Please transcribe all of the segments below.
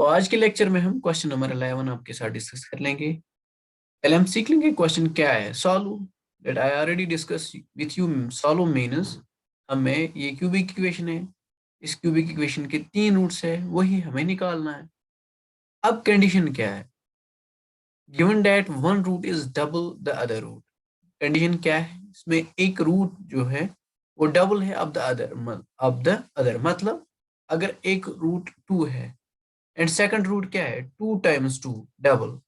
तो आज के लेक्चर में हम क्वेश्चन नंबर 11 आपके साथ डिस्कस कर लेंगे। पहले हम सीख लेंगे क्वेश्चन क्या है। Solve that I already discuss with you. Solve means हमें ये क्यूबिक इक्वेशन है, इस क्यूबिक इक्वेशन के 3 रूट्स है, वही हमें निकालना है। अब कंडीशन क्या है? Given that one root is double the other root. Condition क्या है? इसमें एक रूट जो है वो डबल है अब द अदर मतलब अगर एक रूट 2 है एंड सेकंड रूट क्या है 2 टाइम्स 2 डबल।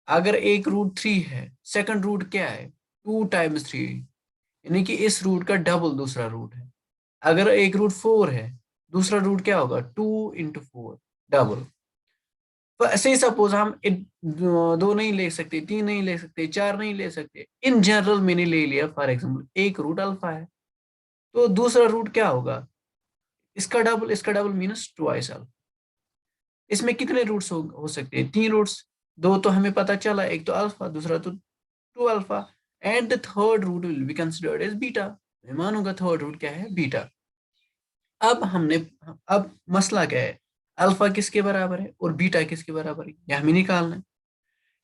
अगर एक रूट 3 है, सेकंड रूट क्या है 2 टाइम्स 3, यानी कि इस रूट का डबल दूसरा रूट है। अगर एक रूट 4 है, दूसरा रूट क्या होगा 2 इंटू 4 डबल। तो ऐसे ही सपोज हम दो नहीं ले सकते, 3 नहीं ले सकते, 4 नहीं ले सकते, इन जनरल मैंने ले लिया फॉर एग्जाम्पल एक रूट अल्फा है, तो दूसरा रूट क्या होगा इसका डबल मीनस ट्वाइस अल्फा। इसमें कितने रूट्स हो सकते हैं? 3 रूट्स। दो तो हमें पता चला, एक तो अल्फा, दूसरा तो 2 alpha, and the third root will be considered as beta. मैं मानूंगा थर्ड रूट क्या है बीटा। अब हमने अब मसला क्या है, अल्फा किसके बराबर है और बीटा किसके बराबर है, ये हमें निकालना है।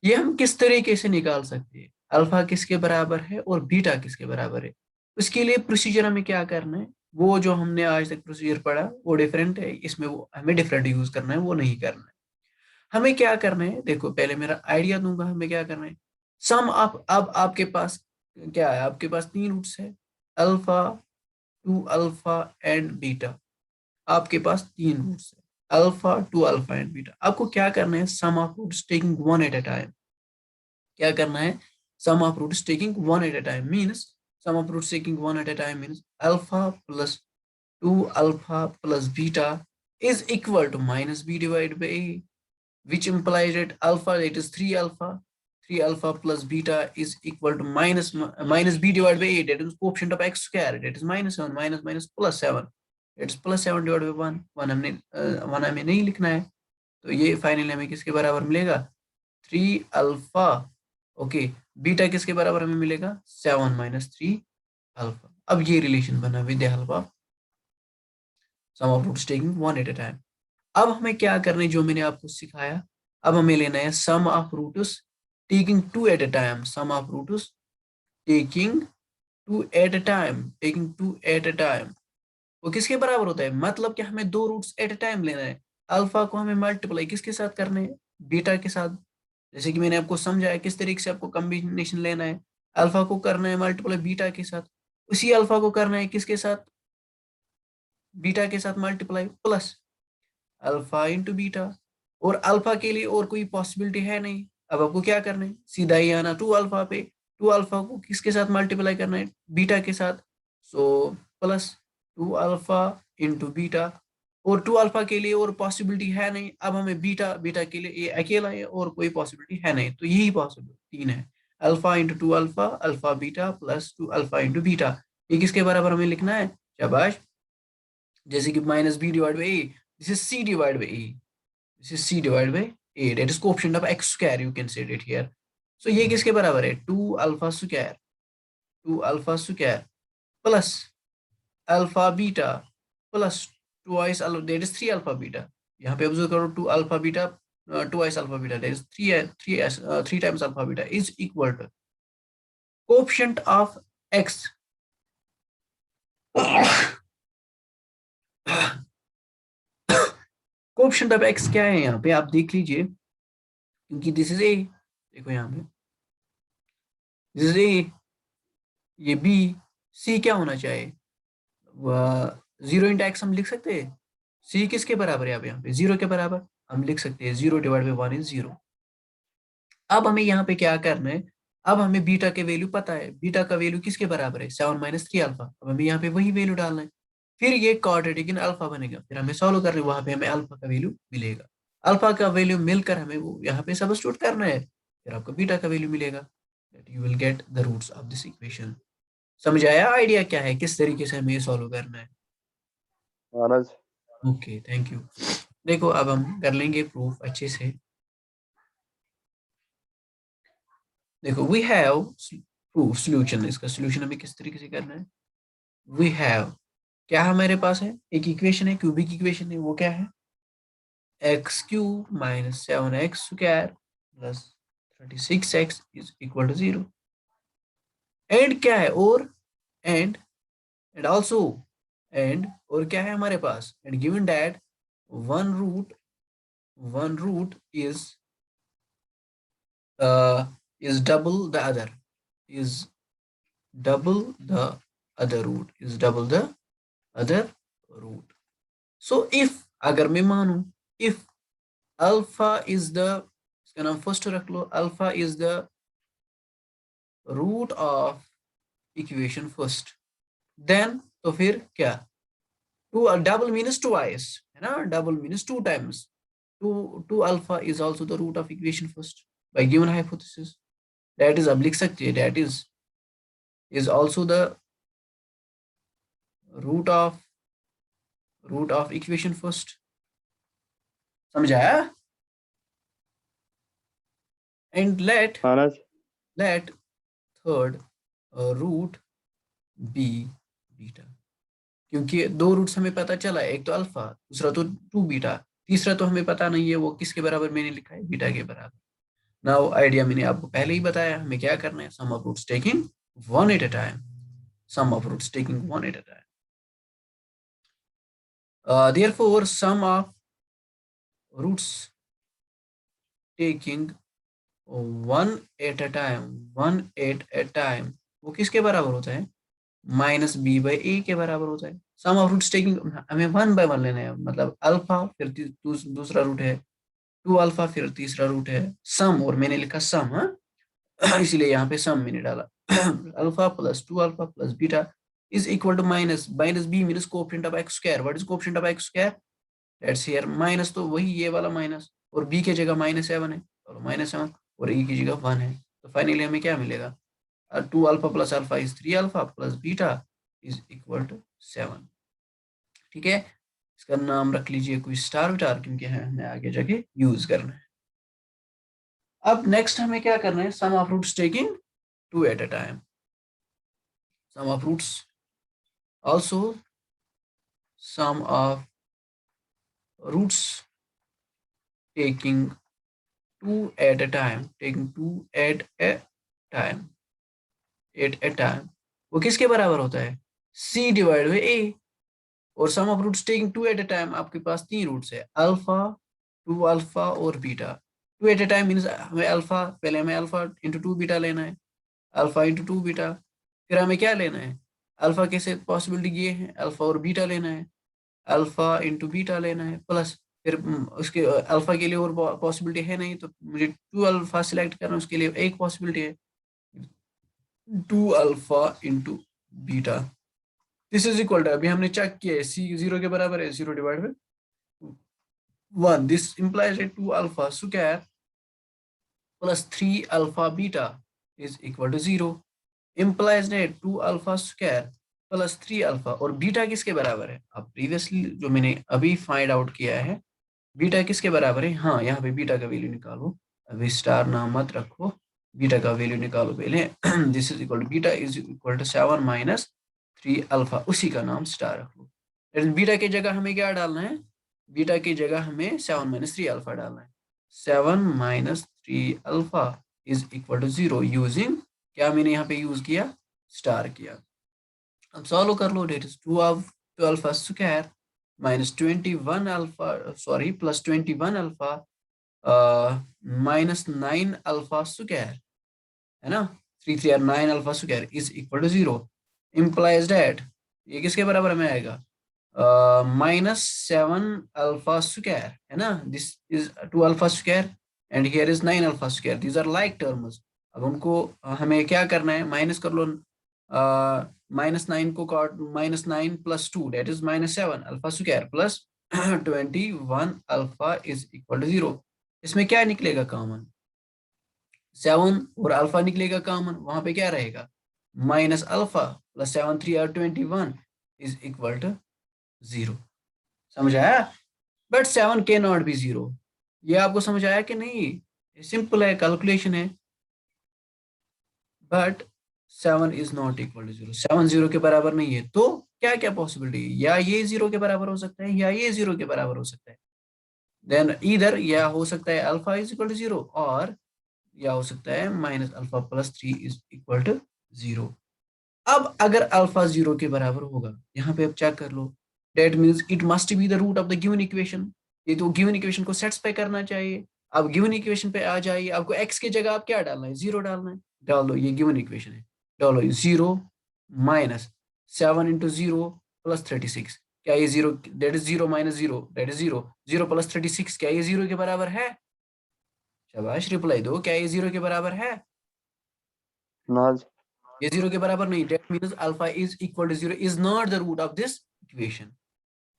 ये हम किस तरीके से निकाल सकते हैं अल्फा किसके बराबर है और बीटा किसके बराबर है? उसके लिए प्रोसीजर हमें क्या करना है, वो जो हमने आज तक प्रोसीजर पढ़ा वो डिफरेंट है, इसमें वो हमें डिफरेंट यूज करना है, वो नहीं करना है। हमें क्या करना है, देखो पहले मेरा आइडिया दूंगा हमें क्या करना है। सम आप अब आपके पास क्या है, आपके पास 3 रूट्स है, अल्फा, 2 अल्फा एंड बीटा। आपके पास 3 रूट्स है, अल्फा, 2 अल्फा एंड बीटा। आपको क्या करना है, sum of roots taking one at a time. क्या करना है, sum of roots taking one at a time means, sum of roots taking one at a time means alpha plus 2 alpha plus beta is equal to minus b divided by a, which implies that alpha, that is 3 alpha, 3 alpha plus beta is equal to minus b divided by 8, that is coefficient of x square, that is minus 7 minus minus plus 7, it's plus 7 divided by 1, 1 हमने 1 हमें नहीं लिखना है। तो ये finally हमें किसके बराबर मिलेगा 3 अल्फा, ओके। बीटा किसके बराबर हमें मिलेगा 7 माइनस 3 अल्फा। अब ये रिलेशन बना with the help of sum of roots taking one at a time. अब हमें क्या करना है जो मैंने आपको सिखाया, अब हमें लेना है sum of roots taking two at a time, sum of roots taking two at a time, taking two at a time. वो किसके बराबर होता है, मतलब कि हमें 2 रूट्स एट अ टाइम लेना है। अल्फा को हमें मल्टीप्लाई किसके साथ करना है, बीटा के साथ। जैसे कि मैंने आपको समझाया किस तरीके से आपको कॉम्बिनेशन लेना है। अल्फा को करना है मल्टीप्लाई बीटा के साथ, उसी अल्फा को करना है किसके साथ, बीटा के साथ multiply plus alpha into beta. और अल्फा के लिए और कोई पॉसिबिलिटी है नहीं। अब आपको क्या करना है, सीधा ही आना 2 अल्फा पे, 2 अल्फा को किसके साथ मल्टीप्लाई करना है, बीटा के साथ। So plus 2 alpha into beta. और 2 अल्फा के लिए और पॉसिबिलिटी है नहीं। अब हमें बीटा, बीटा के लिए ये अकेला है और कोई पॉसिबिलिटी है नहीं, तो यही पॉसिबिलिटी 3 है, alpha into 2 alpha, alpha beta plus 2 alpha into beta. ये किसके बराबर हमें लिखना है, शाबाश। जैसे कि minus B divide by A, this is C divide by A, this is c divided by a, that is coefficient of x square, you can say it here. So ये किसके बराबर है 2 alpha square, 2 alpha square plus alpha beta plus twice alpha, that is 3 alpha beta. यहाँ पे observe करो 2 alpha beta twice alpha beta, that is 3 times alpha beta is equal to coefficient of x। Coefficient of x क्या है यहाँ पे आप देख लीजिए, क्योंकि दिस इज a, देखो यहाँ पे दिस इज a, ये बी, सी क्या होना चाहिए, जीरो इंटू एक्स हम लिख सकते हैं। सी किसके बराबर है, अब यहाँ पे जीरो के बराबर हम लिख सकते हैं, zero divide by one is zero. अब हमें यहाँ पे क्या करना है, अब हमें बीटा के वैल्यू पता है, बीटा का वैल्यू किसके बराबर है 7 माइनस 3 अल्फा। अब हमें यहाँ पे वही वैल्यू डालना है, फिर ये क्वाड्रेटिक इन अल्फा बनेगा, फिर हमें सॉल्व करना है, वहां पे हमें अल्फा का वैल्यू मिलेगा। अल्फा का वैल्यू मिलकर हमें वो यहाँ पे सब्स्टिट्यूट करना है, फिर आपको बीटा का वैल्यू मिलेगा, that you will get the roots of this equation. समझ आया आइडिया क्या है, किस तरीके से हमें ये सॉल्व करना है? महाराज ओके थैंक यू। देखो अब हम कर लेंगे प्रूफ अच्छे से। देखो वी हैव प्रूफ सॉल्यूशन, इसका सॉल्यूशन हमें किस तरीके से करना है। वी हैव, क्या हमारे पास है, एक इक्वेशन है, क्यूबिक इक्वेशन है, वो क्या है x cube minus 7x square plus 36x is equal to 0. And क्या है? और एंड ऑल्सो एंड और क्या है हमारे पास? And given that one root is double the other, is double the other root, is double the other root. So if अगर मैं मानूं if alpha is the, इसका नाम फर्स्ट रख लो, alpha is the root of equation first, then तो फिर क्या? To double means twice, है ना? double means two times. 2 alpha is also the root of equation first by given hypothesis. That is, अब लिख सकते हैं, that is also the root of equation first. समझ आया? And let Anand third root be beta, क्योंकि दो roots हमें पता चला है, एक तो अल्फा, दूसरा तो 2 बीटा, तीसरा तो हमें पता नहीं है, वो किसके बराबर मैंने लिखा है? बीटा के बराबर. नाउ आइडिया मैंने आपको पहले ही बताया, हमें क्या करना है? Sum of roots taking one at a time, sum of roots taking one at a time. Therefore, sum of roots taking one at a time, वो किसके बराबर होता है? माइनस बी बाई ए के बराबर होता है. सम ऑफ रूट्स टेकिंग हमें वन बाय वन लेना है, मतलब अल्फा फिर दूसरा रूट है, 2 अल्फा फिर तीसरा रूट है, सम, और मैंने लिखा सम, हाँ इसीलिए यहाँ पे सम मैंने डाला. Alpha plus 2 alpha plus beta is equal to minus b minus coefficient of x square. What is coefficient of x square? That's here minus, तो वही ये वाला माइनस, और b के जगह -7 है, और -7, और e की जगह 1 है. तो फाइनली हमें क्या मिलेगा? 2 alpha plus alpha is 3 alpha plus beta is equal to 7. ठीक है, इसका नाम रख लीजिए कोई स्टार विटार, क्योंकि हमें आगे जाके यूज करना है. अब नेक्स्ट हमें क्या करना है? Sum of roots taking 2 at a time. Sum of roots also sum of roots taking 2 at a time, वो किसके बराबर होता है? c divide by a. और sum of roots taking 2 at a time, आपके पास 3 रूट्स है, अल्फा, 2 अल्फा और beta. 2 at a time means हमें अल्फा, पहले हमें अल्फा इंटू 2 बीटा लेना है, अल्फा इंटू 2 बीटा, फिर हमें क्या लेना है? अल्फा कैसे पॉसिबिलिटी ये है, अल्फा और बीटा लेना है, अल्फा इंटू बीटा लेना है, प्लस फिर उसके अल्फा के लिए और पॉसिबिलिटी है नहीं, तो मुझे 2 अल्फा सिलेक्ट करना है, उसके लिए एक पॉसिबिलिटी है, 2 alpha into beta. This is equal to, अभी हमने चेक किया है, सी 0 के बराबर है, 0 divide by 1. This implies 2 alpha square plus 3 alpha beta is equal to 0. Implies 2 alpha square plus 3 alpha, और बीटा किसके बराबर है? अब प्रीवियसली जो मैंने अभी फाइंड आउट किया है, बीटा किसके बराबर है? हाँ, यहाँ पे बीटा का वैल्यू निकालो, अभी स्टार नाम मत रखो, बीटा का वैल्यू निकालो पहले. This is equal to, beta is equal to 7 minus 3 alpha, उसी का नाम स्टार रख लो. बीटा की जगह हमें क्या डालना है? बीटा की जगह हमें 7 माइनस 3 अल्फा डालना है. 7 minus 3 alpha is equal to 0 using, क्या मैंने यहाँ पे यूज किया? स्टार किया. अब सॉल्व कर लो. That is 2 alpha square minus 21 alpha, sorry plus 21 alpha minus 9 alpha square, है ना? 3 3 9 alpha square is equal to 0. Implies that ये किसके बराबर में आएगा? माइनस 7 अल्फा स्क्वायर, है ना? This is 2 alpha square and here is 9 alpha square. These are like terms. अब उनको हमें क्या करना है? माइनस कर लो. -9 को काट, -9 plus 2 that is -7 alpha square plus 21 alpha is equal to 0. इसमें क्या निकलेगा कॉमन? 7 और अल्फा निकलेगा कॉमन, वहां पे क्या रहेगा? माइनस अल्फा प्लस 7 3 और 21 इज इक्वल टू 0. समझ आया? बट 7 के नॉट बी 0. ये आपको समझ आया कि नहीं? सिंपल है, कैलकुलेशन है. But 7 is not equal to 0. 7 0 के बराबर नहीं है. तो क्या क्या पॉसिबिलिटी? या ये 0 के बराबर हो सकता है, या ये 0 के बराबर हो सकता है. देन इधर या हो सकता है अल्फा इज इक्वल टू 0 और या हो सकता है minus alpha plus 3 is equal to 0। अब अगर अल्फा 0 के बराबर होगा, यहाँ पे अब चेक कर लो, that means it must be the root of the given equation. ये तो गिवन इक्वेशन को सेटिस्फाई करना चाहिए। अब गिवन इक्वेशन पे आ जाइए, आपको x की जगह आप क्या डालना है, 0 डालना है। डाल दो, ये गिवन इक्वेशन है, डालो 0 माइनस 7 इंटू 0 प्लस 36। क्या ये 0, that is 0 minus 0 that is 0, 0 plus 36, क्या ये 0 के बराबर है? शाबाश, रिप्लाई दो, क्या ये 0 के बराबर है? नाज ये 0 के बराबर नहीं, that means alpha is equal to 0 is not the root of this equation.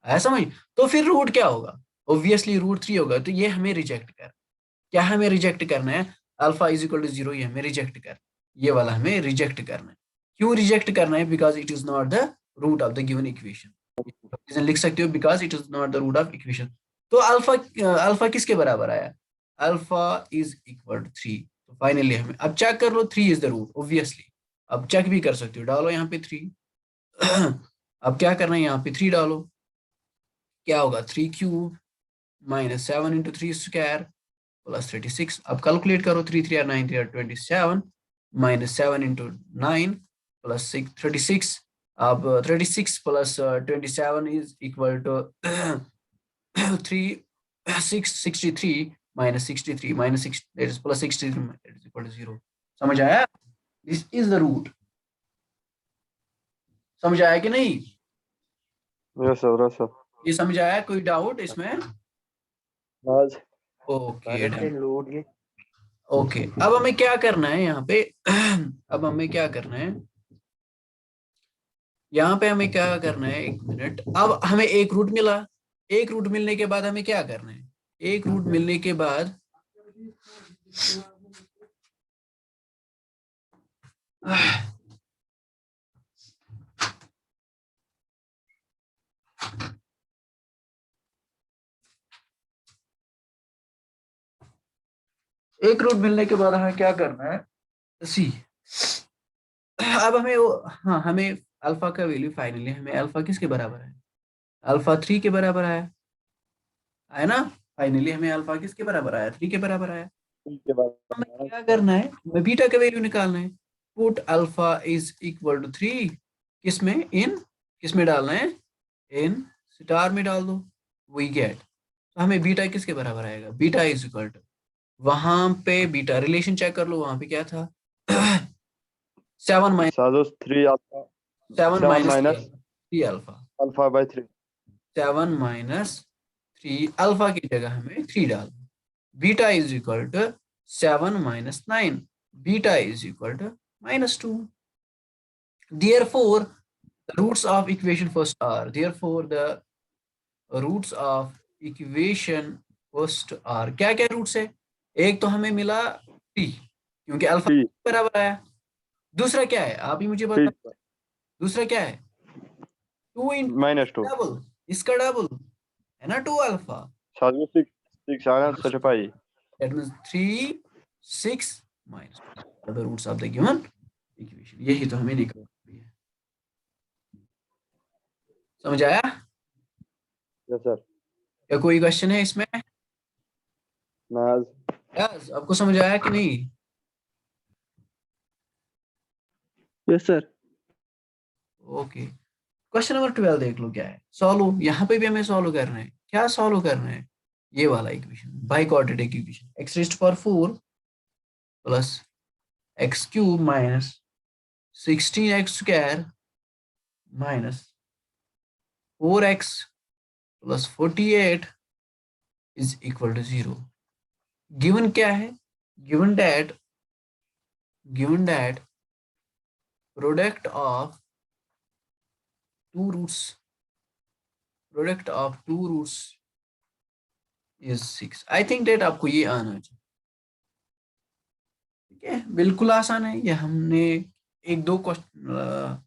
आया समझ? तो फिर रूट क्या होगा? ऑब्वियसली रूट 3 होगा। तो ये हमें रिजेक्ट कर, क्या हमें रिजेक्ट करना है? अल्फा इज इक्वल टू 0, ये हमें रिजेक्ट कर, ये वाला हमें रिजेक्ट करना है। क्यों रिजेक्ट करना है? Because it is not the root of the given equation. Reason लिख सकते हो, because it is not the root of equation. तो अल्फा, अल्फा किसके बराबर आया? Alpha is equal to 3। तो फाइनली हमें अब चेक कर लो, 3 इज द रूट ऑब्वियसली। अब चेक भी कर सकते हो, डालो यहाँ पे 3। अब क्या करना है, यहाँ पे 3 डालो, क्या होगा 3 cube minus 7 into 3 square plus 36। अब कैलकुलेट करो, 3 3 9 3 27 माइनस 7 इंटू 9 प्लस 6 36। अब 36 plus 27 is equal to 3 6 63 minus 63 minus 6 that is plus 63 that is equal to 0। समझ आया? This is the root. समझ आया कि नहीं? Yes sir, yes sir. ये समझ आया? कोई डाउट इसमें? नाज ओके ओके। अब हमें क्या करना है यहाँ पे? अब हमें क्या करना है यहाँ पे? हमें क्या करना है, एक मिनट। अब हमें एक रूट मिला, एक रूट मिलने के बाद हमें क्या करना है? एक रूट मिलने के बाद एक रूट मिलने के बाद हमें क्या करना है? सी, अब हमें हाँ, हमें अल्फा का वैल्यू फाइनली हमें अल्फा किसके बराबर है? अल्फा 3 के बराबर आया ना? फाइनली हमें अल्फा किसके बराबर आया? 3 के बराबर आया। ठीक है बात। हमें क्या करना है? हमें बीटा का वैल्यू निकालना है। Put alpha is equal to 3 किसमें, इन किसमें डालना है? इन स्टार में डाल दो, वी गेट। तो हमें बीटा किसके बराबर आएगा? बीटा इज इक्वल टू, वहां पे बीटा रिलेशन चेक कर लो, वहां पे क्या था? 7 माइनस साजोस 3 alpha 7 7 minus minus 3 alpha. Alpha by 3। 7 minus 3 alpha की जगह हमें 3 डाल। Beta is equal to 7 minus 9, beta is equal to -2। Therefore, the roots of equation first are, therefore the roots of equation first are, क्या क्या roots है? एक तो हमें मिला t, क्योंकि अल्फा ठीक बराबर आया। दूसरा क्या है, आप ही मुझे बता। ठीक दूसरा क्या है? 2 इंटू -2 डबल, इसका डबल है ना 2 अल्फा। साजोस 6 आना सच पाई। That means 3 6 minus 2 are the roots of the given equation। यही तो हमें निकालना है। समझ आया? Yes sir. क्या कोई क्वेश्चन है इसमें? नाज यस, आपको समझ आया कि नहीं? Yes sir. Okay, question number 12 देख लो क्या है। सॉल्व, यहाँ पे भी हमें सॉल्व करना है। क्या सॉल्व करना है? ये वाला equation, by quadratic equation, x raised power 4 plus x cube minus 16x square minus 4x plus 48 is equal to 0। Given क्या है? Given that product of two roots is 6। I think that आपको ये आना चाहिए। ठीक है, बिल्कुल आसान है ये। हमने एक दो क्वेश्चन,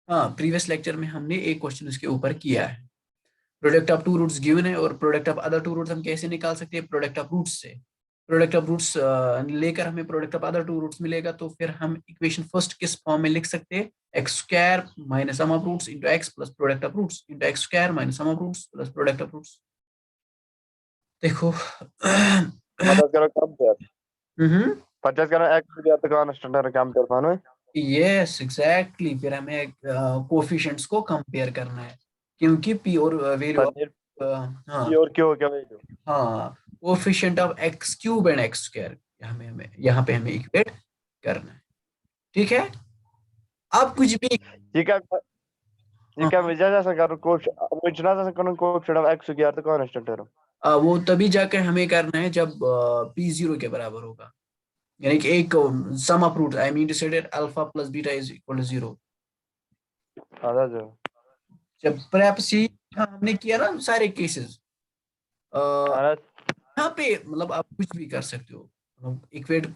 हाँ, प्रीवियस लेक्चर में हमने एक क्वेश्चन इसके ऊपर किया है। Product of two roots given है, और product of other two roots हम कैसे निकाल सकते हैं? प्रोडक्ट ऑफ रूट्स से। प्रोडक्ट ऑफ रूट्स लेकर हमें product of other two roots मिलेगा, तो फिर हम इक्वेशन फर्स्ट किस फॉर्म में लिख सकते हैं? X square minus sum of roots into x plus product of roots into x square minus sum of roots plus product of roots. देखो 50 करो कंपेयर 50 करो x स्क्वायर तो कांस्टेंट है कंपेयर फानो यस एग्जैक्टली, फिर हमें कोफिशिएंट्स को compare करना है, क्योंकि पी और वैल्यू सर हाँ p और q क्या वैल्यू हाँ, coefficient of x cube and x square हमें हमें यहाँ पे हमें इक्वेट करना है। ठीक है, आप कुछ भी ठीक है ठीक है हाँ, विजय जैसा करो कोश मुझना जैसा करो कोश ऑफ x स्क्वायर तो कांस्टेंट है वो तभी जाके हमें करना है जब पी जीरो के बराबर होगा, यानी कि एक sum of roots, I mean to say alpha plus beta is equal to zero. आधा जो जब परहैप्स ये हाँ, हमने किया ना सारे केसेस, आधा यहाँ पे मतलब आप कुछ भी कर सकते हो, मतलब इक्वेट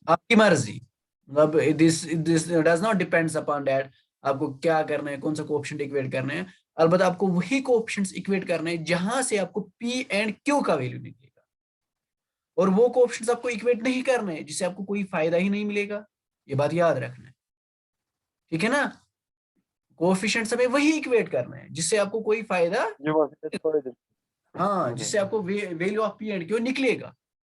आपकी मर्जी, मतलब this this does not depends upon that आपको क्या करना है, कौन सा कोएफिशिएंट इक्वेट करना है। अलबत्ता आपको वही कोएफिशिएंट्स इक्वेट करना है जहां से आपको पी एंड क्यू का वैल्यू निकलेगा, और वो कोएफिशिएंट्स आपको इक्वेट नहीं करने हैं जिससे आपको कोई फायदा ही नहीं मिलेगा, ये बात याद रखना है। ठीक है ना, कोएफिशिएंट्स हमें वही इक्वेट करना है जिससे आपको कोई फायदा, ये बस थोड़े दिन हाँ जिससे आपको value of P and Q निकलेगा।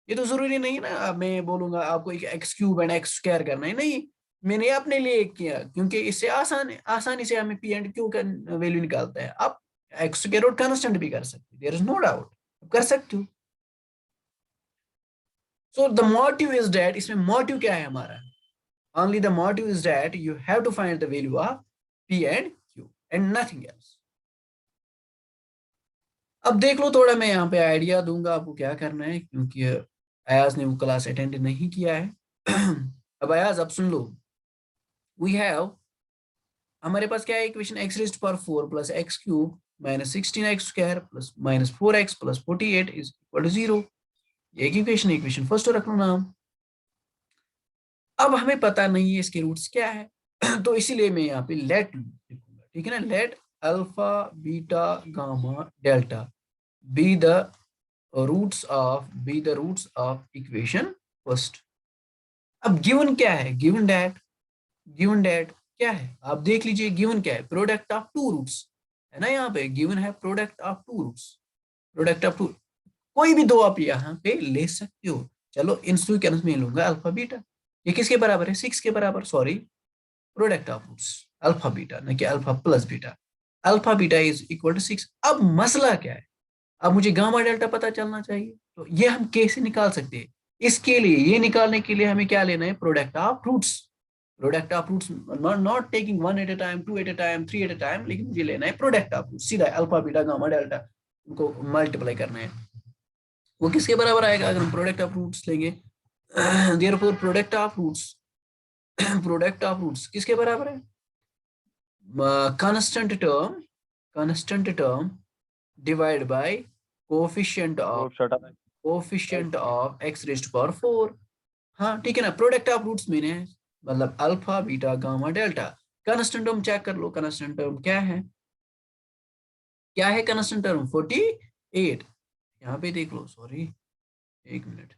ये तो जरूरी नहीं ना मैं बोलूंगा आपको एक x cube and x square करना है, नहीं, मैंने अपने लिए किया क्योंकि इससे आसानी से हमें पी एंड क्यू का वैल्यू निकालता है। आप एक्स स्क्वायर और कांस्टेंट भी कर सकते, देयर इज नो डाउट, कर सकते हो। So the motive is that, इसमें मोटिव क्या है हमारा, only the motive is that you have to find the value of P and Q and nothing else. अब देख लो थोड़ा, मैं यहाँ पे आइडिया दूंगा आपको क्या करना है, क्योंकि अयाज ने वो क्लास अटेंड नहीं किया है। अब अयाज अब सुन लो, वी हैव, हमारे पास क्या है equation, x raised power 4 plus x cube minus 16x square plus minus 4x plus 48 is equal to 0। ये एक इक्वेशन, इक्वेशन फर्स्ट रख लो नाम। अब हमें पता नहीं है इसके रूट्स क्या है, तो इसीलिए मैं यहाँ पे लेट लिखूंगा, ठीक है ना, let alpha beta gamma delta be the roots of equation first. अब गिवन क्या है, गिवन दैट क्या है आप देख लीजिए, गिवन क्या है, प्रोडक्ट ऑफ टू रूट्स है ना, यहाँ पे गिवन है product of two roots, product of two, कोई भी दो आप यहाँ पे ले सकते हो। चलो इन सीक्वेंस में लूंगा अल्फा बीटा, ये किसके बराबर है, 6 के बराबर, sorry, product of roots alpha beta, न कि alpha plus beta, alpha beta is equal to 6। अब मसला क्या है, अब मुझे गामा डेल्टा पता चलना चाहिए, तो ये हम कैसे निकाल सकते हैं, इसके लिए ये निकालने के लिए हमें क्या लेना है, product of roots, product of roots, not taking one at a time, two at a time, three at a time, लेकिन मुझे लेना है प्रोडक्ट ऑफ रूट्स, सीधा अल्फा बीटा गामा डेल्टा उनको मल्टीप्लाई करना है। वो किसके बराबर आएगा अगर हम प्रोडक्ट ऑफ रूट्स लेंगे, therefore product of roots, product of roots किसके बराबर है, constant term divide by coefficient of वो छोटा x रेज्ड पावर 4। हाँ ठीक है ना, प्रोडक्ट ऑफ रूट्स मैंने मतलब alpha beta gamma delta, constant term check कर लो, कांस्टेंट टर्म क्या है कांस्टेंट टर्म 48, यहाँ पे देख लो, सॉरी एक मिनट,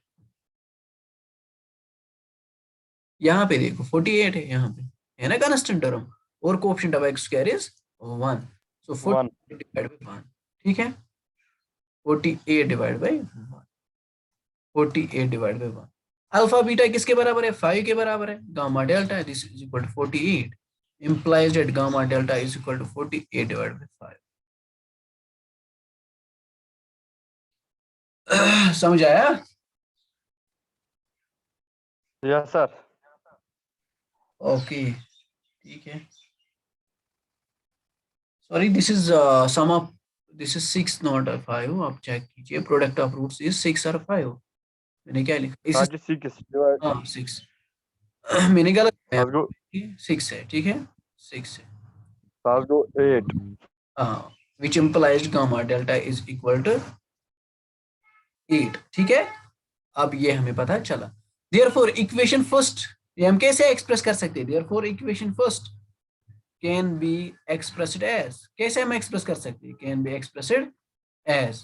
यहाँ पे देखो 48 है, यहाँ पे है ना कांस्टेंट टर्म, और coefficient of x square is 1, so 1 48 divide by 1, ठीक है, 48 divide by 1, 48 divide by 1, alpha beta किसके बराबर है, 5 के बराबर है, gamma delta this is equal to 48, implies that gamma delta is equal to 48 divided by 5। समझ आया, यस सर ओके ठीक है, sorry this is sum of, this is 6 not 5, आप चेक कीजिए, प्रोडक्ट ऑफ रूट्स इज 6 और 5, मैंने क्या लिखा इस, आज 6 डिवाइड हाँ 6, मैंने गलत किया, आज को 6 है, ठीक है 6 है, आज को 8 हाँ, which implies gamma delta is equal to 8, ठीक है, अब ये हमें पता चला। therefore इक्वेशन फर्स्ट, ये हम कैसे एक्सप्रेस कर सकते हैं, therefore equation first can be expressed as, कैसे हम एक्सप्रेस कर सकते हैं, कैन बी एक्सप्रेस्ड एज,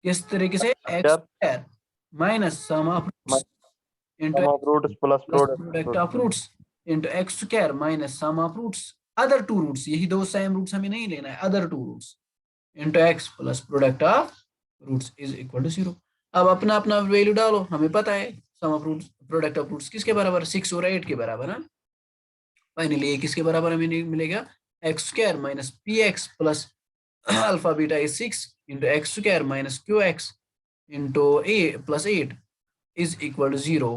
किस तरीके से, एक्स यार square minus sum of roots sum of roots plus product of product roots into x square minus sum of roots other two roots, यही दो सेम रूट्स हमें नहीं लेना है, other two roots into x plus product of roots is equal to 0। अब अपना अपना value डालो, हमें पता है sum of roots product of roots किसके बराबर, 6 और 8 के बराबर है। फाइनली ये किसके बराबर हमें मिलेगा, x square minus P x plus alpha beta is 6 into x square minus Q x into A plus 8 is equal to 0।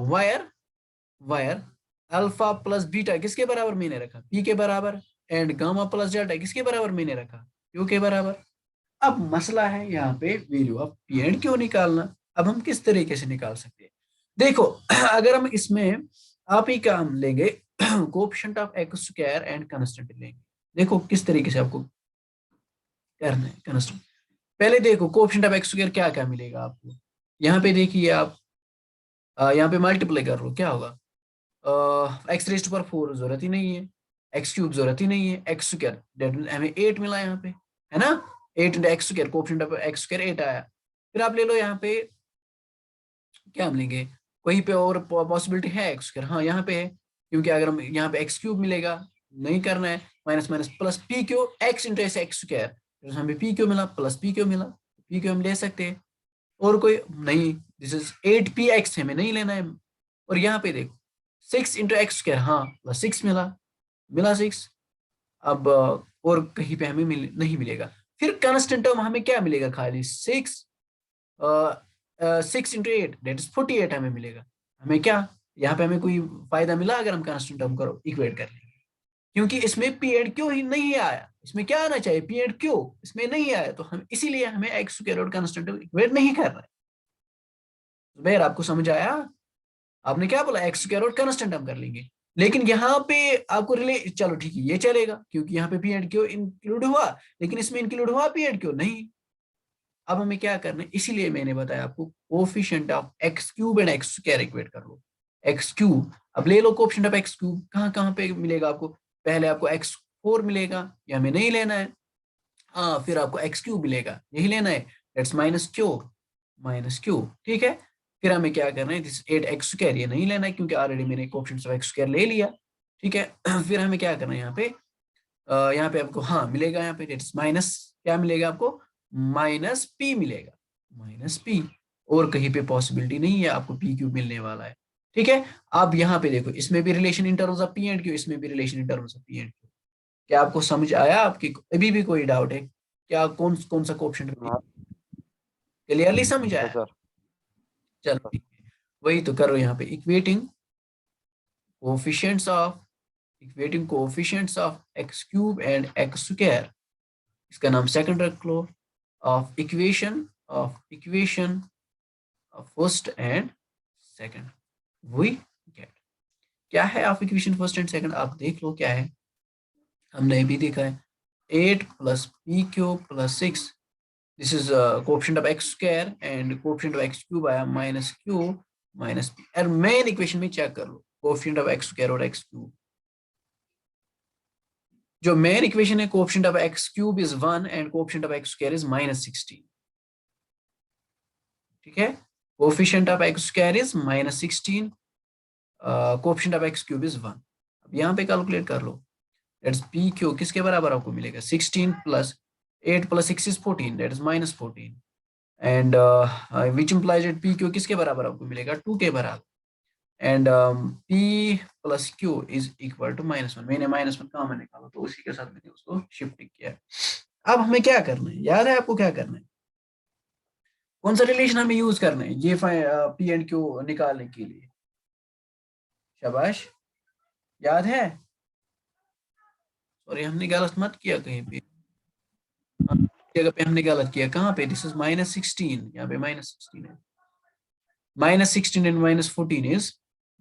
Where alpha plus beta किसके बराबर मैंने रखा, पी के बराबर, एंड गामा प्लस डेल्टा किसके बराबर मैंने रखा, क्यू के बराबर। अब मसला है यहाँ पे value of P and q निकालना। अब हम किस तरीके से निकाल सकते हैं, देखो अगर हम इसमें आप ही का हम लेंगे coefficient of x square and constant लेंगे। देखो किस तरीके से आपको करना है कांस्टेंट। पहले देखो कोएफिशिएंट ऑफ एक्स स्क्वायर क्या क्या मिलेगा आपको, यहाँ पे देखिए आप यहाँ पे मल्टीप्लाई कर लो क्या होगा, एक्स रेस्ट पर 4 जरूरत ही नहीं है, एक्स क्यूब जरूरत ही नहीं है, एक्स स्क्वायर हमें 8 मिला यहाँ पे, है ना, 8 into x square, coefficient of x square 8 आया। फिर आप ले लो यहाँ पे क्या हम लेंगे, कहीं पे और पॉसिबिलिटी है एक्स स्क्वायर, हाँ यहाँ पे है, क्योंकि अगर हम यहाँ पे एक्स क्यूब मिलेगा, नहीं करना है, minus minus plus P Q x into x square, हमें पी क्यू मिला प्लस पी क्यू मिला, पी क्यू हम ले सकते हैं, और कोई नहीं, दिस इज 8 पी एक्स हमें नहीं लेना है। और यहाँ पे देखो 6 इंटू एक्स स्क्वायर, हाँ प्लस 6 मिला 6। अब और कहीं पे हमें नहीं मिलेगा। फिर कांस्टेंट टर्म हमें क्या मिलेगा, खाली 6 6 इंटू 8 दैट इज 48 हमें मिलेगा। हमें क्या यहाँ पे हमें कोई फायदा मिला अगर हम कांस्टेंट टर्म करो इक्वेट कर लेंगे, क्योंकि इसमें पी एंड क्यू ही नहीं आया, इसमें क्या आना चाहिए पी एंड क्यू, इसमें नहीं आया, तो हम इसीलिए हमें एक्स स्क्वायर और कांस्टेंट टर्म इक्वेट नहीं कर रहा है। जुबैर आपको समझ आया, आपने क्या बोला एक्स स्क्वायर और कांस्टेंट टर्म कर लेंगे, लेकिन यहाँ पे आपको रिले, चलो ठीक है ये चलेगा क्योंकि यहाँ पे पी एंड क्यू इंक्लूड हुआ, लेकिन इसमें इंक्लूड हुआ पी एंड क्यू नहीं। अब हमें क्या करना है, इसीलिए मैंने बताया आपको coefficient of x cube and x square equate कर लो। एक्स क्यूब अब ले लो, कोएफिशिएंट ऑफ एक्स क्यूब कहाँ कहाँ पे मिलेगा आपको, पहले आपको x4 मिलेगा, ये हमें नहीं लेना है, हाँ फिर आपको एक्स क्यूब मिलेगा, यही लेना है, दैट्स माइनस क्यू, ठीक है। फिर हमें क्या करना है, दिस 8x स्क्वायर ये नहीं लेना है क्योंकि ऑलरेडी मैंने कोएफिशिएंट ऑफ एक्स स्क्वायर ले लिया, ठीक है। फिर हमें क्या करना है यहाँ पे आपको हाँ मिलेगा, यहाँ पे दैट्स माइनस क्या मिलेगा आपको, माइनस पी मिलेगा, माइनस पी, और कहीं पे पॉसिबिलिटी नहीं है आपको पी क्यूब मिलने वाला है, ठीक है। अब यहाँ पे देखो इसमें भी relation in terms of P and Q, इसमें भी relation in terms of P and Q. क्या आपको समझ आया, आपकी अभी भी कोई डाउट है क्या, कौन कौन सा कोएफिशिएंट क्लियरली समझ आया, सर चलो ठीक है। वही तो करो यहाँ पे equating coefficients of x cube and x square, इसका नाम सेकंड रख लो, of equation of first and second, वही गेट क्या है of equation first and second, आप देख लो क्या है, हमने भी देखा है 8 plus P Q plus 6, this is coefficient of x square and coefficient of x cube आया माइनस क्यू माइनस पी, और मेन इक्वेशन में चेक कर लो कोएफिशिएंट ऑफ एक्स स्क्वायर और एक्स क्यूब, जो मेन इक्वेशन है coefficient of x cube is 1 and coefficient of x square is minus 16, ठीक है। Coefficient of x square is minus 16, coefficient of x cube is 1। अब यहाँ पे calculate कर लो, that's P q किसके बराबर आपको मिलेगा, 16 plus 8 plus 6 is 14, that is minus 14, and which implies that p q किसके बराबर आपको मिलेगा 2 के बराबर, and p plus q is equal to -1, मैंने -1 कहाँ में निकाला तो उसी के साथ मैंने उसको शिफ्ट किया। अब हमें क्या करना है, याद है आपको क्या करना है, कौन सा रिलेशन हमें यूज करना है ये पी एंड क्यू निकालने के लिए, शाबाश याद है, सॉरी हमने गलत मत किया कहीं पे, जगह पे हमने गलत किया, कहाँ पे, दिस इज -16, यहाँ पे -16 है, -16 एंड -14 इज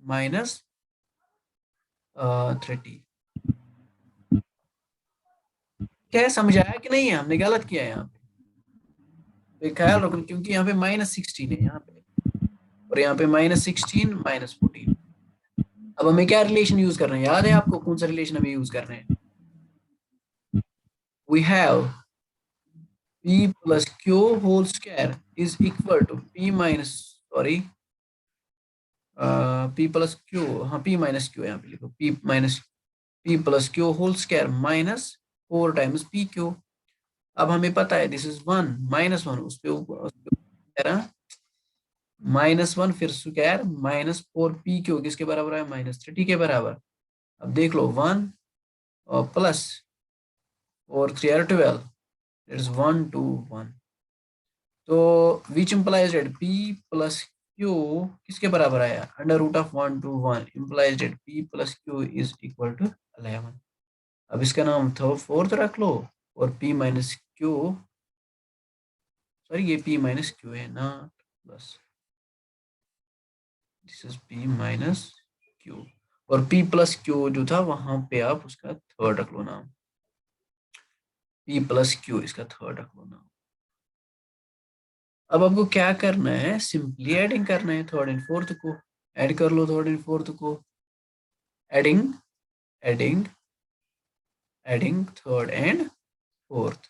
-30, क्या समझ आया कि नहीं है, हमने गलत किया है यहाँ पे, ख्याल रखो क्योंकि यहाँ पे -16 है यहाँ पे, और यहाँ पे -16 -14। अब हमें क्या रिलेशन यूज करना है, याद है आपको कौन सा रिलेशन हमें यूज करना है, we have p plus q whole square is equal to p minus p plus q, हाँ p minus q यहाँ पे लिखो, p minus p plus q whole square minus 4 times p q, अब हमें पता है दिस इज 1 -1, उस पे -1 फिर स्क्वायर -4p किसके बराबर है, -30 के बराबर। अब देख लो 1 और प्लस और 3 are 12, इट इज 1 2 1। तो which implies that p plus q किसके बराबर आया, √1 to 1 implies that p plus q is equal to 11। अब इसका नाम फोर्थ रख लो, और p माइनस क्यू, सॉरी ये p माइनस क्यू है ना, plus this is p minus q, और p प्लस क्यू जो था वहां पे आप उसका थर्ड रख लो नाम, p प्लस क्यू इसका थर्ड रख लो नाम। अब आपको क्या करना है, सिंपली एडिंग करना है थर्ड एंड फोर्थ को, ऐड कर लो थर्ड एंड फोर्थ को, adding adding adding third and fourth,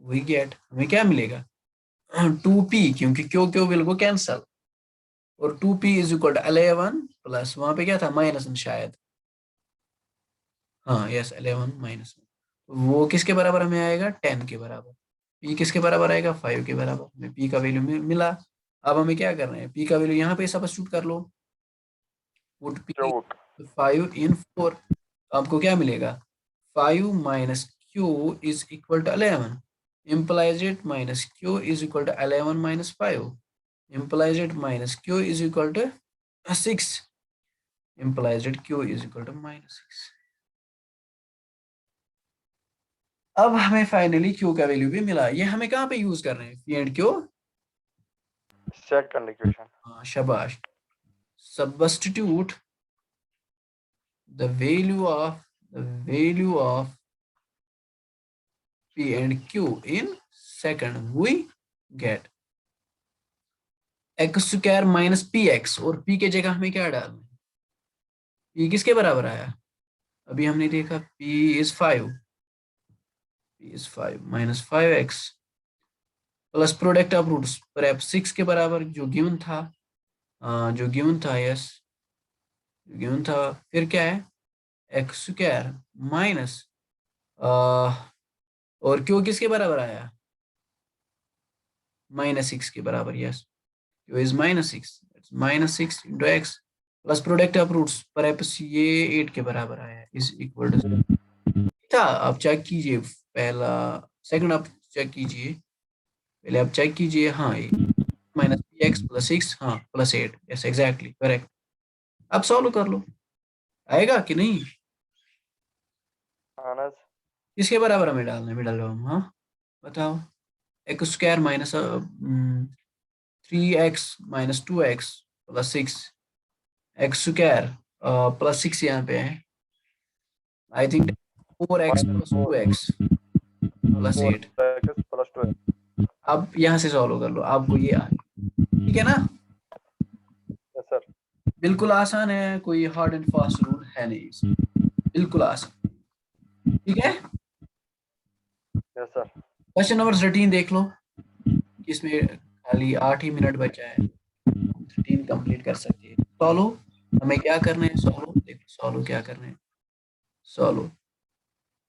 we get, हमें क्या मिलेगा 2p, क्योंकि क्यों क्यों विल को कैंसल, और 2p is equal to 11 plus वहां पे क्या था -1 शायद, हाँ यस 11 -1, वो किसके बराबर हमें आएगा 10 के बराबर, p किसके बराबर आएगा 5 के बराबर, हमें p का वैल्यू मिला। अब हमें क्या करना है, p का वैल्यू यहाँ पे सब्स्टिट्यूट कर लो, पुट p 5 इन 4, आपको क्या मिलेगा 5 minus q is equal to 11, implies it minus q is equal to 11 minus 5, implies it minus q is equal to 6, implies it q is equal to -6। अब हमें finally q का value भी मिला, ये हमें कहाँ पे यूज कर रहे हैं, p and q, second equation. हाँ शाबाश, substitute the value of p and q in second, we get x square minus P x, और p के जगह हमें क्या डालना है, p किसके बराबर आया, अभी हमने देखा p is 5 -5x plus product of roots पर 6 के बराबर जो गिवन था, यस जो गिवन था, फिर क्या है एक्स स्क्वायर माइनस, और क्यों किसके बराबर आया -6 के बराबर, yes q is -6, -6 into x plus product of roots पर ये 8 के बराबर आया इज इक्वल टू था। आप चेक कीजिए, पहला सेकंड आप चेक कीजिए, पहले आप चेक कीजिए, हाँ -px प्लस 6, हाँ +8, यस एग्जैक्टली करेक्ट। अब सॉल्व कर लो, आएगा कि नहीं, किसके बराबर हमें डालना है मिडल टर्म, हाँ बताओ, x square minus 3x minus 2x plus 6, x square plus 6 यहाँ पे है, I think 4x plus 2x plus 8। Plus 2। अब यहाँ से सॉल्व कर लो, आपको ये आ, ठीक है ना, यस सर। बिल्कुल आसान है, कोई हार्ड एंड फास्ट रूल है नहीं इसमें, बिल्कुल आसान, ठीक है। Yes sir. क्वेश्चन नंबर 13 देख लो, इसमें खाली 8 ही मिनट बचा है, 13 कंप्लीट कर सकते हैं। सॉल्व हमें क्या करना है, सॉल्व देखो, सॉल्व क्या करना है, solve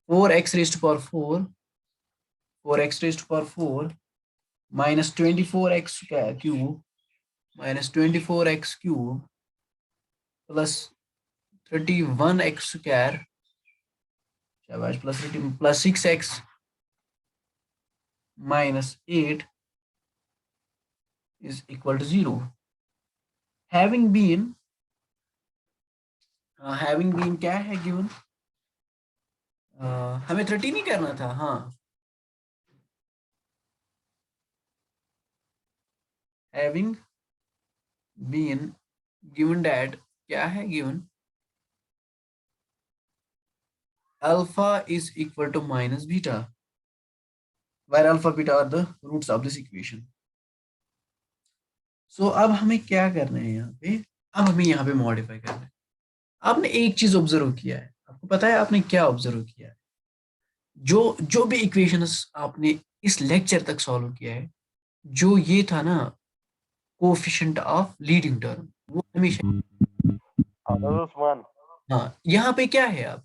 4x raised to power 4, 4x raised to power 4 minus 24x cube minus 24x cube plus 31x square, शाबाश, plus 30 plus 6x minus 8 is equal to 0, having been क्या है गिवन, हमें 30 नहीं करना था, हाँ having been given that क्या है given, alpha is equal to minus beta, where alpha beta are the roots of this equation। So अब हमें क्या करना है यहाँ पे, अब हमें यहाँ पे मॉडिफाई करना है। आपने एक चीज ऑब्जर्व किया है, आपको पता है आपने क्या ऑब्जर्व किया है, जो जो भी इक्वेशंस आपने इस लेक्चर तक सॉल्व किया है, जो ये था ना कोएफिशिएंट ऑफ लीडिंग टर्म, वो हमेशा, हाँ यहाँ पे क्या है आप,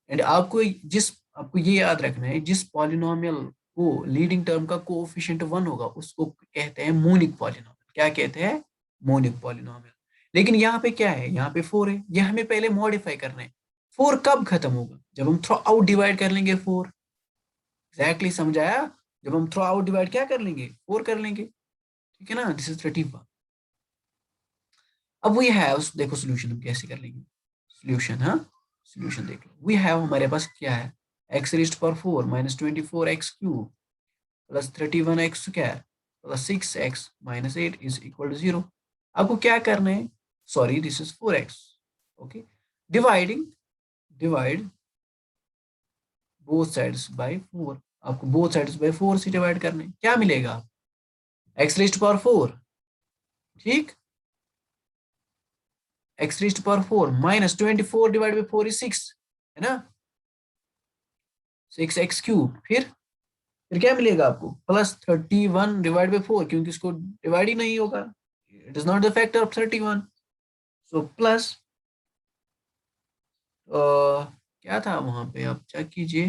एंड आपको जिस आपको ये याद रखना है, जिस पॉलिनोमियल को लीडिंग टर्म का कोएफिशिएंट 1 होगा उसको कहते हैं मोनिक पॉलिनोमियल। क्या कहते हैं? Monic polynomial. लेकिन यहाँ पे क्या है, यहाँ पे 4 है, ये हमें पहले मॉडिफाई करना है। 4 कब खत्म होगा? जब हम थ्रू आउट डिवाइड कर लेंगे 4। एग्जैक्टली समझाया? जब हम थ्रू आउट डिवाइड क्या कर लेंगे? 4 कर लेंगे, ठीक है ना? This is 31। अब वी हैव, देखो सोल्यूशन हम कैसे कर लेंगे सोल्यूशन। हाँ, सोल्यूशन देख लो। वी हैव, हमारे पास क्या है, x raised power 4 minus 24x cube plus 31x square plus 6x minus 8 is equal to 0। आपको क्या करना है? Sorry, this is 4x। Okay, dividing, divide both sides by 4। आपको बोथ साइड्स बाय 4 से डिवाइड करना है। क्या मिलेगा? x रेज्ड पावर 4, ठीक, x raised power 4 minus 24 divide by 4 is 6, है ना? 6x cube. फिर क्या मिलेगा आपको? प्लस 31 डिवाइड बाय 4, क्योंकि इसको डिवाइड ही नहीं होगा, it is not the factor of 31। So plus क्या था वहां पे, आप चेक कीजिए,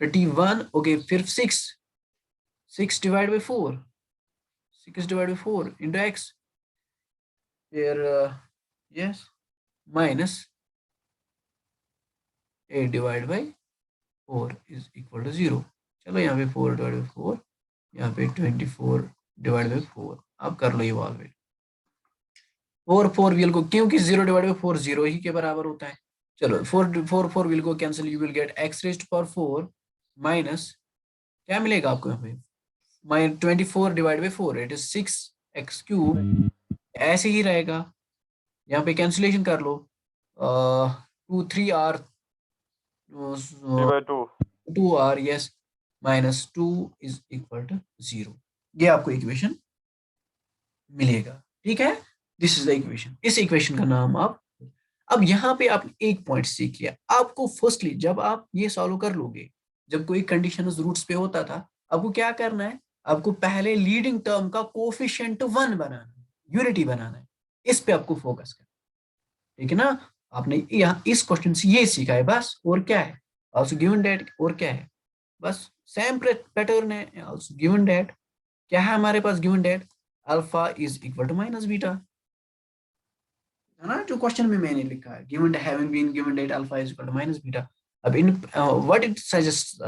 31। ओके, फिर 6 divide by 4, 6 divide by 4 into x, फिर yes minus 8 divide by 4 is equal to 0। चलो यहाँ पे 4 डिवाइड बाय 4, यहाँ पे 24 डिवाइड बाय 4। आप कर लो इवॉल्वेट 4 व्हील को, क्योंकि 0 डिवाइड बाय 4 0 ही के बराबर होता है। चलो 4 व्हील को cancel, you will get x raised power 4 minus, क्या मिलेगा आपको यहाँ पे, minus 24 divide by 4 it is 6x cube. ऐसे ही रहेगा, यहाँ पे कैंसिलेशन कर लो, 2 3 r 3/2 2 r, yes, minus 2 is equal to 0। ये आपको इक्वेशन मिलेगा, ठीक है? This is the equation. इस इक्वेशन का नाम आप, अब यहाँ पे आप एक पॉइंट सीख लिया। आपको फर्स्टली जब आप ये सॉल्व कर लोगे, जब कोई कंडीशन रूट्स पे होता था, आपको क्या करना है? आपको पहले लीडिंग टर्म का कोएफिशिएंट 1 बनाना है, यूनिटी बनाना है। इस पे आपको फोकस करना, ठीक है ना? आपने यहाँ इस क्वेश्चन से ये सीखा है बस, और क्या है? आल्सो गिवन दैट, और क्या है? बस सेम पैटर्न है। आल्सो गिवन दैट, क्या है हमारे पास given that? Alpha is equal to minus beta, है ना? जो क्वेश्चन में मैंने लिखा है, given having been given that alpha is equal to minus beta. अब in what it suggest,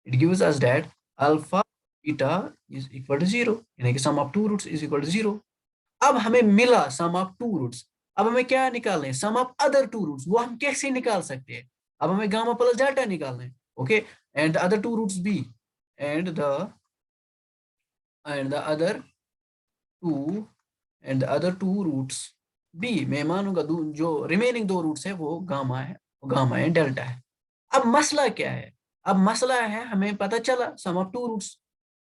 it gives us that alpha beta is equal to 0, यानी कि sum of two roots is equal to 0। अब हमें मिला सम of two roots, अब हमें क्या निकालना है? Sum of other two roots. वो हम कैसे निकाल सकते हैं? अब हमें गामा प्लस डेल्टा निकालना है, okay, and the other two roots be, and the other two and the other two roots be. मैं मानूंगा जो रिमेनिंग दो रूट्स है वो गामा है, वो गामा है, डेल्टा है। अब मसला क्या है? अब मसला है, हमें पता चला सम ऑफ टू रूट्स।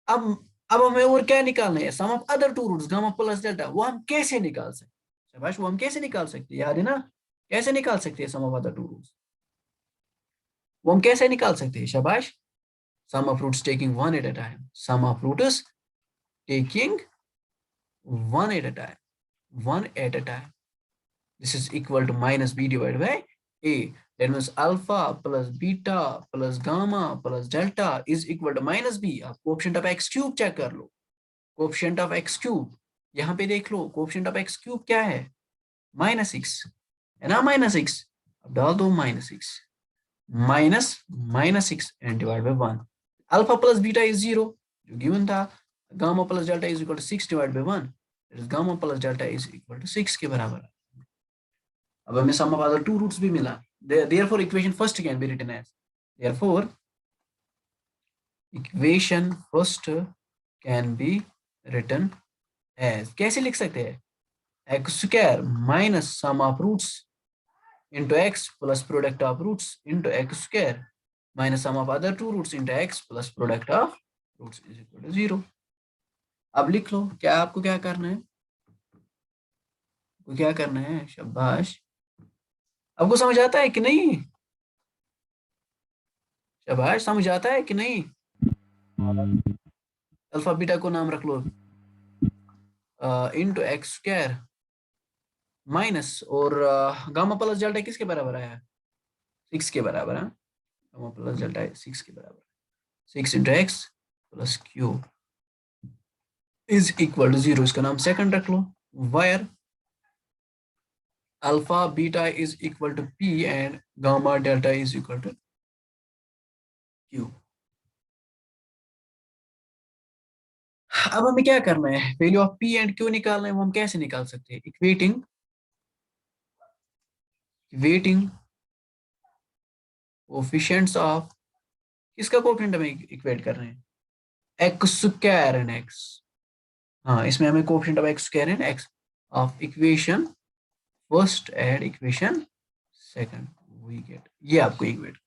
अब अब हमें और क्या निकालना है? Sum of other two roots, gamma plus delta. वो हम कैसे निकाल सकते हैं? शाबाश, वो हम कैसे निकाल सकते हैं? याद है ना? कैसे निकाल सकते हैं sum of other two roots? वो हम कैसे निकाल सकते हैं? शाबाश, sum of roots taking one at a time, sum of roots taking one at a time, one at a time. This is equal to minus b divided by a. That means alpha plus beta plus gamma plus delta is equal to minus b. आप coefficient of x cube check कर लो, coefficient of x cube यहाँ पे देख लो, coefficient of x cube क्या है? -6 है ना, -6। अब डाल दो -6, minus 6 and divide by 1। Alpha plus beta is 0 जो गिवन था, gamma plus delta is equal to 6 divide by 1, that is gamma plus delta is equal to 6 के बराबर। अब हमें sum of other two roots भी मिला, therefore equation first can be written as, therefore equation first can be written as, कैसे लिख सकते हैं? x square minus sum of roots into x plus product of roots into x square minus sum of other two roots into x plus product of roots is equal to 0। अब लिख लो, क्या आपको क्या करना है? क्या करना है? शाबाश, आपको समझ आता है कि नहीं? शाबाश, समझ आता है कि नहीं? अल्फा बीटा को नाम रख लो इनटू एक्स स्क्वायर माइनस, और गामा प्लस डेल्टा किसके बराबर आया? 6 के बराबर है। गामा प्लस डेल्टा 6 के बराबर 6 into x plus q is equal to 0, इसका नाम सेकंड रख लो, where alpha beta is equal to p and gamma delta is equal to q. अब हमें क्या करना है, value of P and q निकालना है। वो हम कैसे निकाल सकते हैं, इक्वेटिंग कोफिशिएंट्स ऑफ, किसका कोफिशिएंट हमें इक्वेट कर रहे हैं, एक्स स्क्वायर एंड एक्स। हाँ, इसमें हमें coefficient of x square and x of equation first and equation second, we get, ये आपको इक्वेट,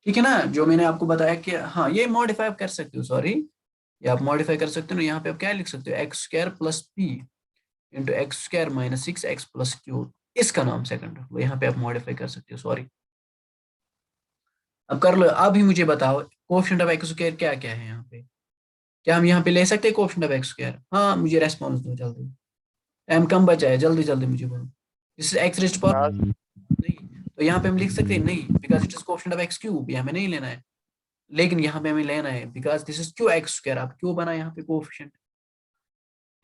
ठीक है ना। जो मैंने आपको बताया कि हाँ ये मॉडिफाई कर सकते हो, सॉरी ये आप मॉडिफाई कर सकते हो। यहाँ पे आप क्या लिख सकते हो, x square plus P into x square minus 6x plus Q, इसका नाम सेकंड रख लो। यहाँ पे आप मॉडिफाई कर सकते हो, सॉरी अब कर लो। अभी मुझे बताओ कोएफिशिएंट ऑफ एक्स स्क्वायर क्या क्या है यहाँ पे, क्या हम यहाँ पे ले सकते हैं कोएफिशिएंट ऑफ एक्स स्क्वायर? हाँ, मुझे रेस्पॉन्स दो जल्दी, टाइम कम बचा है, जल्दी जल्दी मुझे बोलो। This is x raised power, नहीं तो यहाँ पे हम लिख सकते हैं नहीं, because it is coefficient of x cube, ये हमें नहीं लेना है। लेकिन यहाँ पे हमें लेना है because this is Q x square, आप क्यों बना यहाँ पे कोएफिशिएंट,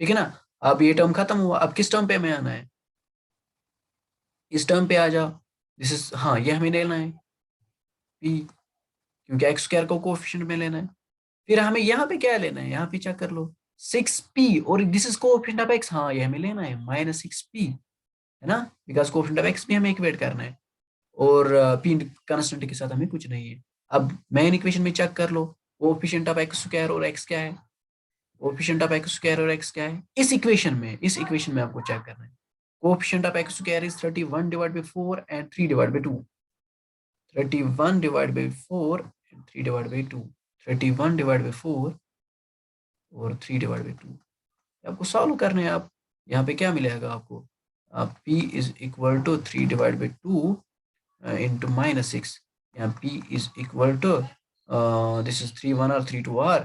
ठीक है ना। अब ये टर्म खत्म हुआ, अब किस टर्म पे हमें आना है, इस टर्म पे आ जाओ। दिस इज, हाँ ये हमें लेना है पी, क्योंकि एक्स स्क्वायर को कोएफिशिएंट में लेना है। फिर हमें यहाँ पे क्या लेना है, यहाँ पे चेक कर लो 6p, और this is coefficient of x, हाँ ये हमें लेना है माइनस 6p, है ना, बिकॉज कोएफिशिएंट ऑफ एक्स भी हमें इक्वेट करना है, और p कांस्टेंट के साथ हमें कुछ नहीं है। अब मेन इक्वेशन में चेक कर लो कोएफिशिएंट ऑफ एक्स स्क्वायर और एक्स क्या है, कोएफिशिएंट ऑफ एक्स स्क्वायर और एक्स क्या है इस इक्वेशन में आपको चेक करना है। Coefficient of x square is 31 divide by 4 and 3 divide by 2, 31 divide by 4 and 3 divide by 2, 31 divide by 4 और 3 डिवाइड बाय 2, आपको सॉल्व करने हैं। आप यहाँ पे क्या मिलेगा आपको, p is equal to 3 divide by 2 into minus 6, यहाँ p is equal to this is 3 1 और 3 2 r